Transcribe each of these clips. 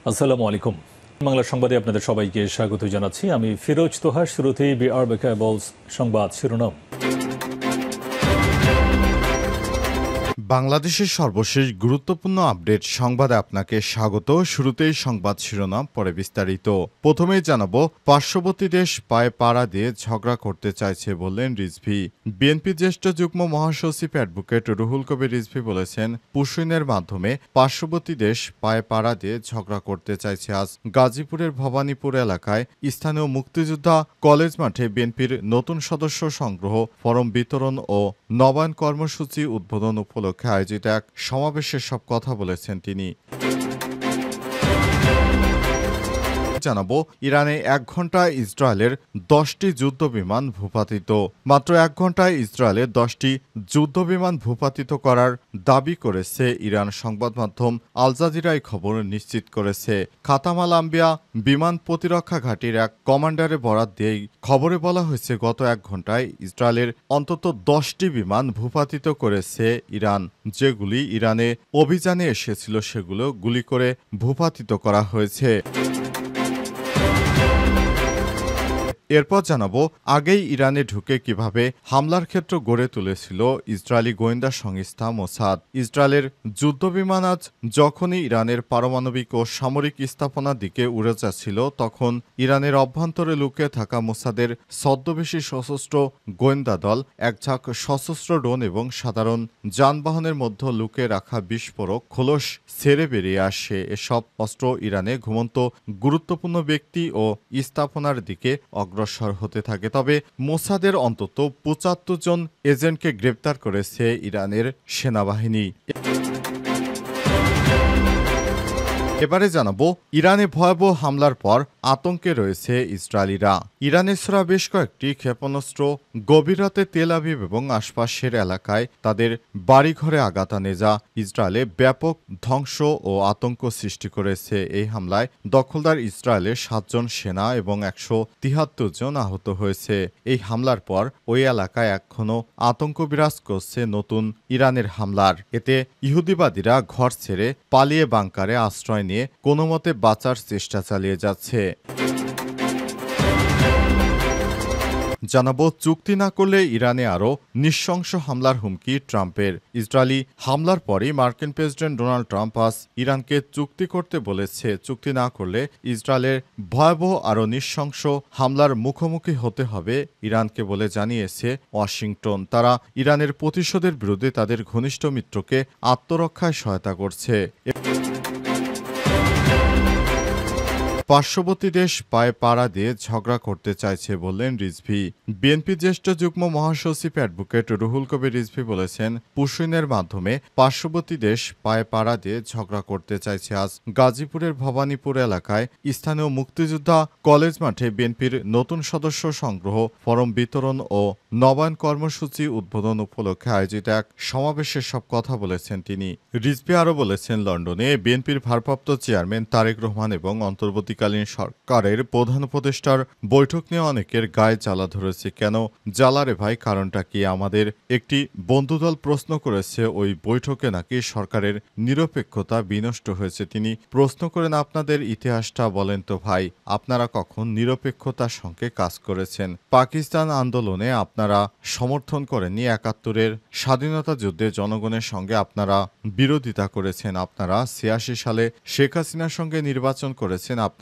আসসালামু আলাইকুম। বাংলা সংবাদে আপনাদের সবাইকে স্বাগত জানাচ্ছি। আমি ফিরোজ তোহা। শুরুতেই বিআরবি কেবলস সংবাদ শিরোনাম। বাংলাদেশের সর্বশেষ গুরুত্বপূর্ণ আপডেট সংবাদে আপনাকে স্বাগত। শুরুতেই সংবাদ শিরোনাম, পরে বিস্তারিত। প্রথমেই জানাবো, পার্শ্ববর্তী দেশ পায়ে পাড়া দিয়ে ঝগড়া করতে চাইছে বললেন রিজভী। বিএনপি জ্যেষ্ঠ যুগ্ম মহাসচিব অ্যাডভোকেট রুহুল কবির রিজভী বলেছেন, পুশইনের মাধ্যমে পার্শ্ববর্তী দেশ পায়ে পাড়া দিয়ে ঝগড়া করতে চাইছে। আজ গাজীপুরের ভবানীপুর এলাকায় স্থানীয় মুক্তিযোদ্ধা কলেজ মাঠে বিএনপির নতুন সদস্য সংগ্রহ, ফরম বিতরণ ও নবায়ন কর্মসূচি উদ্বোধন উপলক্ষে আয়োজিত এক সমাবেশে সব কথা বলেছেন তিনি। জানাবো, ইরানে 1 ঘন্টায় ইসরায়েলের 10টি যুদ্ধবিমান ভূপাতিত। মাত্র 1 ঘন্টায় ইসরায়েলের 10টি যুদ্ধবিমান ভূপাতিত করার দাবি করেছে ইরান। সংবাদ মাধ্যম আল জাজিরা এই খবর নিশ্চিত করেছে। খাতাম আল আম্বিয়া বিমান প্রতিরক্ষা ঘাঁটির এক কমান্ডারের বরাত দিয়েই খবরে বলা হয়েছে, গত 1 ঘন্টায় ইসরায়েলের অন্তত 10টি বিমান ভূপাতিত করেছে ইরান। যেগুলি ইরানে অভিযানে এসেছিল সেগুলো গুলি করে ভূপাতিত করা হয়েছে। এরপর জানাবো, আগেই ইরানে ঢুকে কিভাবে হামলার ক্ষেত্র গড়ে তুলেছিল ইসরায়েলি গোয়েন্দা সংস্থা মোসাদ। ইসরায়েলের যুদ্ধবিমান আজ যখনই ইরানের পারমাণবিক ও সামরিক স্থাপনার দিকে উড়ে যাচ্ছিল, তখন ইরানের অভ্যন্তরে লুকিয়ে থাকা মোসাদের ছদ্মবেশী সশস্ত্র গোয়েন্দা দল এক ঝাঁক সশস্ত্র ড্রোন এবং সাধারণ যানবাহনের মধ্যে লুকিয়ে রাখা বিস্ফোরক খোলস ছেড়ে বেরিয়ে আসে। এসব অস্ত্র ইরানে ঘুমন্ত গুরুত্বপূর্ণ ব্যক্তি ও স্থাপনার দিকে অগ্রসর হতে থাকে। তবে মোসাদের অন্তত ৭৫ জন এজেন্টকে গ্রেপ্তার করেছে ইরানের সেনাবাহিনী। এবারে জানাবো, ইরানে ভয়াবহ হামলার পর আতঙ্কে রয়েছে ইসরায়েলিরা। ইরানের ছোড়া বেশ কয়েকটি ক্ষেপণাস্ত্র গভীর রাতে তেল আবিব এবং আশপাশের এলাকায় তাদের বাড়িঘরে আঘাত আনে, যা ইসরায়েলে ব্যাপক ধ্বংস ও আতঙ্ক সৃষ্টি করেছে। এই হামলায় দখলদার ইসরায়েলের 7 জন সেনা এবং 173 জন আহত হয়েছে। এই হামলার পর ওই এলাকায় এখনও আতঙ্ক বিরাজ করছে নতুন ইরানের হামলার। এতে ইহুদিবাদীরা ঘর ছেড়ে পালিয়ে বাংকারে আশ্রয় নিয়ে কোনোমতে বাঁচার চেষ্টা চালিয়ে যাচ্ছে। জানাবো, চুক্তি না করলে ইরানে আরও নৃশংস হামলার হুমকি ট্রাম্পের। ইসরায়েলি হামলার পরই মার্কিন প্রেসিডেন্ট ডোনাল্ড ট্রাম্প আজ ইরানকে চুক্তি করতে বলেছে। চুক্তি না করলে ইসরায়েলের ভয়াবহ আরও নৃশংস হামলার মুখোমুখি হতে হবে ইরানকে বলে জানিয়েছে ওয়াশিংটন। তারা ইরানের প্রতিশোধের বিরুদ্ধে তাদের ঘনিষ্ঠ মিত্রকে আত্মরক্ষায় সহায়তা করছে। পার্শ্ববর্তী দেশ পায়ে পাড়া দিয়ে ঝগড়া করতে চাইছে বললেন রিজভী। বিএনপি জ্যেষ্ঠ যুগ্ম মহাসচিব অ্যাডভোকেট রুহুল কবির রিজভী বলেছেন, পুশইনের মাধ্যমে পার্শ্ববর্তী দেশ পায়ে পাড়া দিয়ে ঝগড়া করতে চাইছে। আজ গাজীপুরের ভবানীপুর এলাকায় স্থানীয় মুক্তিযোদ্ধা কলেজ মাঠে বিএনপির নতুন সদস্য সংগ্রহ, ফরম বিতরণ ও নবায়ন কর্মসূচি উদ্বোধন উপলক্ষে আয়োজিত এক সমাবেশে সব কথা বলেছেন তিনি। রিজভী আরও বলেছেন, লন্ডনে বিএনপির ভারপ্রাপ্ত চেয়ারম্যান তারেক রহমান এবং অন্তর্বর্তীকালীন সরকারের প্রধান উপদেষ্টার বৈঠক নিয়ে অনেকের গায়ে জ্বালা ধরেছে। কেন জ্বালা রে ভাই, কারণটা কি? আমাদের একটি বন্ধুদল প্রশ্ন করেছে, ওই বৈঠকে নাকি সরকারের নিরপেক্ষতা বিনষ্ট হয়েছে। তিনি প্রশ্ন করেন, আপনাদের ইতিহাসটা বলেন তো ভাই, আপনারা কখন নিরপেক্ষতার সঙ্গে কাজ করেছেন? পাকিস্তান আন্দোলনে আপনারা সমর্থন করেননি, ৭১-এর স্বাধীনতা যুদ্ধে জনগণের সঙ্গে আপনারা বিরোধিতা করেছেন। আপনারা ৮৬ সালে শেখ হাসিনার সঙ্গে নির্বাচন করেছেন। আপনারা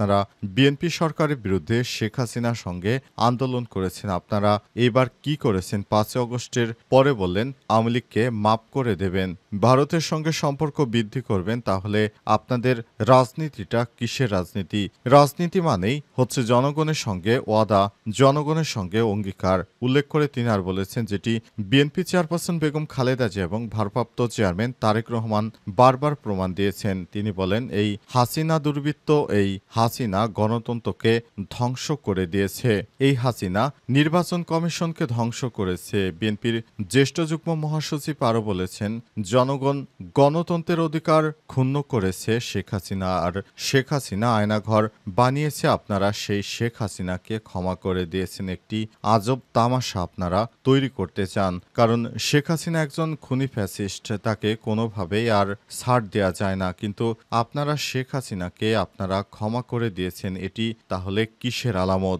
বিএনপি সরকারের বিরুদ্ধে শেখ হাসিনার সঙ্গে আন্দোলন করেছেন। আপনারা এবার কি করেছেন? ৫ আগস্টের পরে বললেন আওয়ামী লীগকে মাফ করে দেবেন, ভারতের সঙ্গে সম্পর্ক বৃদ্ধি করবেন। তাহলে আপনাদের রাজনীতিটা কিসের রাজনীতি? রাজনীতি মানেই হচ্ছে জনগণের সঙ্গে ওয়াদা, জনগণের সঙ্গে অঙ্গীকার। উল্লেখ করে তিনি আর বলেছেন, যেটি বিএনপি চেয়ারপারসন বেগম খালেদা জিয়া এবং ভারপ্রাপ্ত চেয়ারম্যান তারেক রহমান বারবার প্রমাণ দিয়েছেন। তিনি বলেন, এই হাসিনা দুর্বৃত্ত, এই হাসিনা গণতন্ত্রকে ধ্বংস করে দিয়েছে। এই হাসিনা নির্বাচন কমিশনকে ধ্বংস করেছে। বিএনপির জ্যেষ্ঠ যুগ্ম মহাসচিব আরও বলেছেন, জনগণ গণতন্ত্রের অধিকার ক্ষুণ্ণ করেছে শেখ হাসিনা, আর শেখ হাসিনা আয়নাঘর বানিয়েছে। আপনারা সেই শেখ হাসিনাকে ক্ষমা করে দিয়েছেন। একটি আজব তামাশা আপনারা তৈরি করতে চান, কারণ শেখ হাসিনা একজন খুনি ফ্যাসিস্ট, তাকে কোনোভাবেই আর ছাড় দেওয়া যায় না। কিন্তু আপনারা শেখ হাসিনাকে আপনারা ক্ষমা করে দিয়েছেন, এটি তাহলে কিসের আলামত?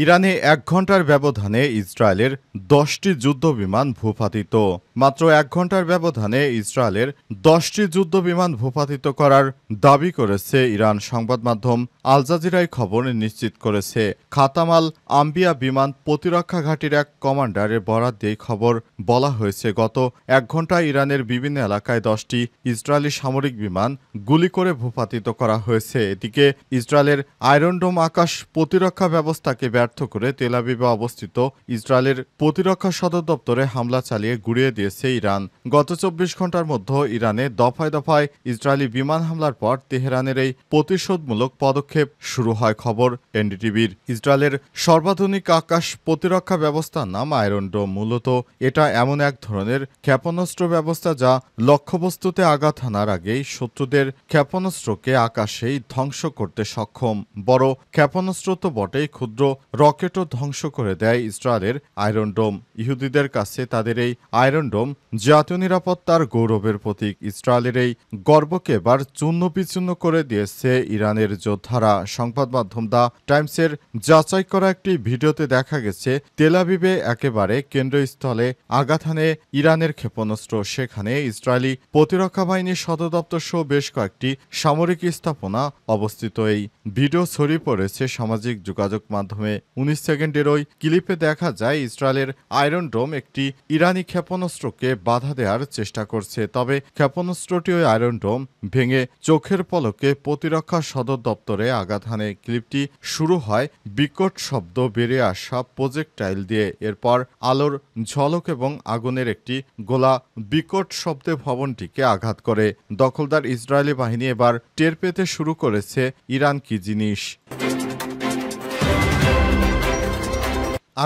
ইরানে 1 ঘন্টার ব্যবধানে ইসরায়েলের 10টি যুদ্ধবিমান ভূপাতিত। মাত্র 1 ঘন্টার ব্যবধানে ইসরায়েলের 10টি যুদ্ধবিমান ভূপাতিত করার দাবি করেছে ইরান। সংবাদ মাধ্যম আল জাজিরায় খবর নিশ্চিত করেছে। খাতামাল আম্বিয়া বিমান প্রতিরক্ষা ঘাঁটির এক কমান্ডারের বরাত দিয়ে খবর বলা হয়েছে, গত 1 ঘন্টায় ইরানের বিভিন্ন এলাকায় 10টি ইসরায়েলি সামরিক বিমান গুলি করে ভূপাতিত করা হয়েছে। এদিকে ইসরায়েলের আয়রন ডোম আকাশ প্রতিরক্ষা ব্যবস্থাকে ব্যর্থ করে তেল আবিবে অবস্থিত ইসরায়েলের প্রতিরক্ষা সদর দপ্তরে হামলা চালিয়ে গুড়িয়ে দিয়েছে ইরান। গত 24 ঘন্টার মধ্যে ইরানে দফায় দফায় ইসরায়েলি বিমান হামলার পর তেহরানের এই প্রতিশোধমূলক পদক্ষেপ শুরু হয়। খবর এনডিটিভির। ইসরায়েলের সর্বাধুনিক আকাশ প্রতিরক্ষা ব্যবস্থার নাম আয়রন ডোম। মূলত এটা এমন এক ধরনের ক্ষেপণাস্ত্র ব্যবস্থা যা লক্ষ্যবস্তুতে আঘাত হানার আগেই শত্রুদের ক্ষেপণাস্ত্রকে আকাশেই ধ্বংস করতে সক্ষম। বড় ক্ষেপণাস্ত্র তো বটেই, ক্ষুদ্র রকেটও ধ্বংস করে দেয় ইসরায়েলের আয়রন ডোম। ইহুদিদের কাছে তাদের এই আয়রন ডোম জাতীয় নিরাপত্তার গৌরবের প্রতীক। ইসরায়েলের এই গর্বকে এবার চূর্ণ বিচূর্ণ করে দিয়েছে ইরানের যোদ্ধারা। সংবাদ মাধ্যম দ্য টাইমসের যাচাই করা একটি ভিডিওতে দেখা গেছে, তেল আবিবে একেবারে কেন্দ্রস্থলে আঘাত হানে ইরানের ক্ষেপণাস্ত্র। সেখানে ইসরায়েলি প্রতিরক্ষা বাহিনীর সদর দপ্তর সহ বেশ কয়েকটি সামরিক স্থাপনা অবস্থিত। এই ভিডিও ছড়িয়ে পড়েছে সামাজিক যোগাযোগ মাধ্যমে। 19 সেকেন্ডের ওই ক্লিপে দেখা যায় ইসরায়েলের আয়রন ডোম একটি ইরানি ক্ষেপণাস্ত্রকে বাধা দেওয়ার চেষ্টা করছে। তবে ক্ষেপণাস্ত্রটি ওই আয়রন ডোম ভেঙে চোখের পলকে প্রতিরক্ষা সদর দপ্তরে আঘাত হানে। ক্লিপটি শুরু হয় বিকট শব্দ বেরিয়ে আসা প্রজেক্টাইল দিয়ে। এরপর আলোর ঝলক এবং আগুনের একটি গোলা বিকট শব্দে ভবনটিকে আঘাত করে। দখলদার ইসরায়েলি বাহিনী এবার টের পেতে শুরু করেছে ইরান কি জিনিস।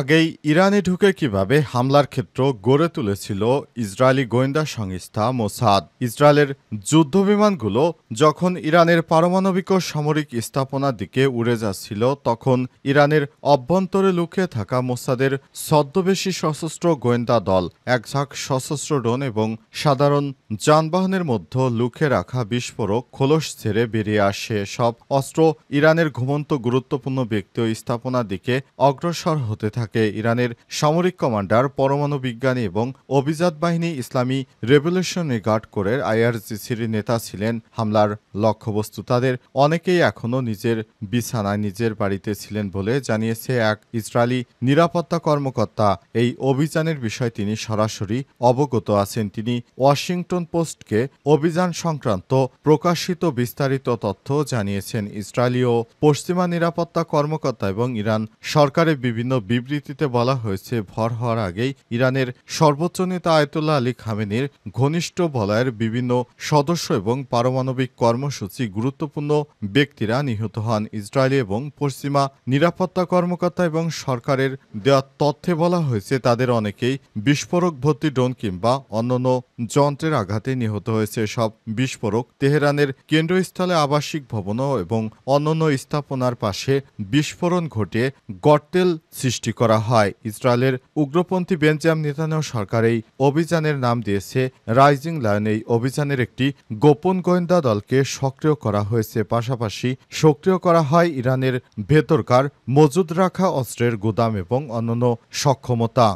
আগেই ইরানে ঢুকে কিভাবে হামলার ক্ষেত্র গড়ে তুলেছিল ইসরায়েলি গোয়েন্দা সংস্থা মোসাদ। ইসরায়েলের যুদ্ধবিমানগুলো যখন ইরানের পারমাণবিক সামরিক স্থাপনার দিকে উড়ে যাচ্ছিল, তখন ইরানের অভ্যন্তরে লুকিয়ে থাকা মোসাদের ছদ্মবেশী সশস্ত্র গোয়েন্দা দল এক ঝাঁক সশস্ত্র ড্রোন এবং সাধারণ যানবাহনের মধ্যে লুকিয়ে রাখা বিস্ফোরক খোলস ছেড়ে বেরিয়ে আসে। সব অস্ত্র ইরানের ঘুমন্ত গুরুত্বপূর্ণ ব্যক্তি ও স্থাপনার দিকে অগ্রসর হতে থাকে। ইরানের সামরিক কমান্ডার, পরমাণু বিজ্ঞানী এবং অভিজাত বাহিনী ইসলামী রেভলিউশনারি গার্ড কোরের আইআরজিসির নেতা ছিলেন হামলার লক্ষ্যবস্তু। তাদের অনেকেই এখনও নিজের বিছানায় নিজের বাড়িতে ছিলেন বলে জানিয়েছে এক ইসরায়েলি নিরাপত্তা কর্মকর্তা। এই অভিযানের বিষয়ে তিনি সরাসরি অবগত আছেন। তিনি ওয়াশিংটন পোস্টকে অভিযান সংক্রান্ত প্রকাশিত বিস্তারিত তথ্য জানিয়েছেন। ইসরায়েলি ও পশ্চিমা নিরাপত্তা কর্মকর্তা এবং ইরান সরকারের বিভিন্ন বিবৃতিতে বলা হয়েছে, ভর হওয়ার আগেই ইরানের সর্বোচ্চ নেতা আয়াতুল্লাহ আলী খামেনির ঘনিষ্ঠ বলয়ের বিভিন্ন সদস্য এবং পারমাণবিক কর্মসূচি গুরুত্বপূর্ণ ব্যক্তিরা নিহত হন। ইসরায়েলি এবং পশ্চিমা নিরাপত্তা কর্মকর্তা এবং সরকারের দেওয়া তথ্যে বলা হয়েছে, তাদের অনেকেই বিস্ফোরক ভর্তি ড্রোন কিংবা অন্যান্য যন্ত্রের আঘাতে নিহত হয়েছে। সব বিস্ফোরক তেহরানের কেন্দ্রস্থলে আবাসিক ভবন এবং অন্যান্য স্থাপনার পাশে বিস্ফোরণ ঘটিয়ে গর্তেল সৃষ্টি করা হয়। ইসরায়েলের উগ্রপন্থী বেঞ্জামিন নেতানিয়াহু সরকার এই অভিযানের নাম দিয়েছে রাইজিং লায়ন। এই অভিযানের একটি গোপন গোয়েন্দা দলকে সক্রিয় করা হয়েছে। পাশাপাশি সক্রিয় করা হয় ইরানের ভেতরকার মজুদ রাখা অস্ত্রের গুদাম এবং অন্যান্য সক্ষমতা।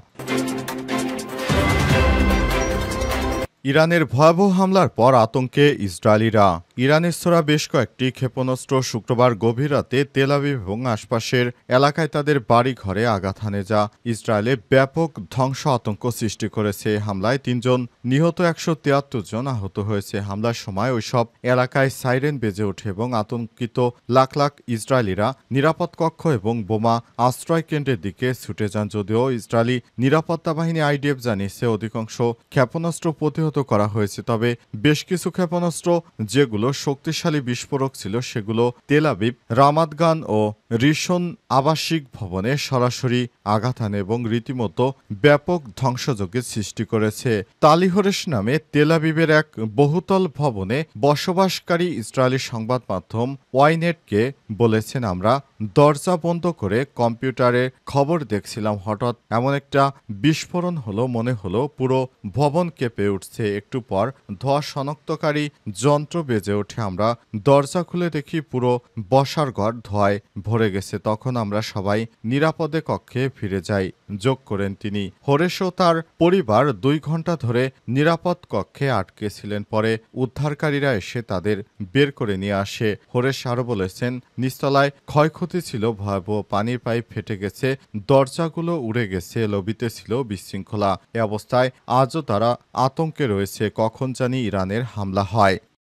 ইরানের ভয়াবহ হামলার পর আতঙ্কে ইসরায়েলিরা। ইরানের ছোড়া বেশ কয়েকটি ক্ষেপণাস্ত্র শুক্রবার গভীর রাতে তেল আবিব এবং আশপাশের এলাকায় তাদের বাড়ি ঘরে আঘাত হানে, যা ইসরায়েলে ব্যাপক ধ্বংস আতঙ্ক সৃষ্টি করেছে। হামলায় 3 জন নিহত, 173 জন আহত হয়েছে। হামলার সময় ওইসব এলাকায় সাইরেন বেজে ওঠে এবং আতঙ্কিত লাখ লাখ ইসরায়েলিরা নিরাপদ কক্ষ এবং বোমা আশ্রয় কেন্দ্রের দিকে ছুটে যান। যদিও ইসরায়েলি নিরাপত্তা বাহিনী আইডিএফ জানিয়েছে, অধিকাংশ ক্ষেপণাস্ত্র প্রতিহত প্রতিহত করা হয়েছে। তবে বেশ কিছু ক্ষেপণাস্ত্র যেগুলো শক্তিশালী বিস্ফোরক ছিল সেগুলো তেল আবিব, রামাত গান ও রিশন আবাসিক ভবনে সরাসরি আঘাত হানে এবং রীতিমতো ব্যাপক ধ্বংসযজ্ঞের সৃষ্টি করেছে। তালিহরেশ নামে তেল আবিবের এক বহুতল ভবনে বসবাসকারী ইসরায়েলি সংবাদ মাধ্যম ওয়াইনেটকে বলেছেন, আমরা দরজা বন্ধ করে কম্পিউটারে খবর দেখছিলাম, হঠাৎ এমন একটা বিস্ফোরণ হলো, মনে হলো পুরো ভবন কেঁপে উঠছে। একটু পর ধোঁয়া শনাক্তকারী যন্ত্র বেজে ওঠে। আমরা দরজা খুলে দেখি পুরো বসার ঘর ধোঁয়ায় ভরে গেছে। তখন আমরা সবাই নিরাপদে কক্ষে ফিরে যাই, যোগ করেন তিনি। হরেশ ও তার পরিবার 2 ঘন্টা ধরে নিরাপদ কক্ষে আটকে ছিলেন। পরে উদ্ধারকারীরা এসে তাদের বের করে নিয়ে আসে। হরেশ আরও বলেছেন, নিচতলায় ক্ষয়ক্ষতি ছিল ভয়াবহ, পানির পাইপ ফেটে গেছে, দরজাগুলো উড়ে গেছে, লবিতে ছিল বিশৃঙ্খলা। এ অবস্থায় আজও তারা আতঙ্কে রয়েছে, কখন জানি ইরানের হামলা হয়।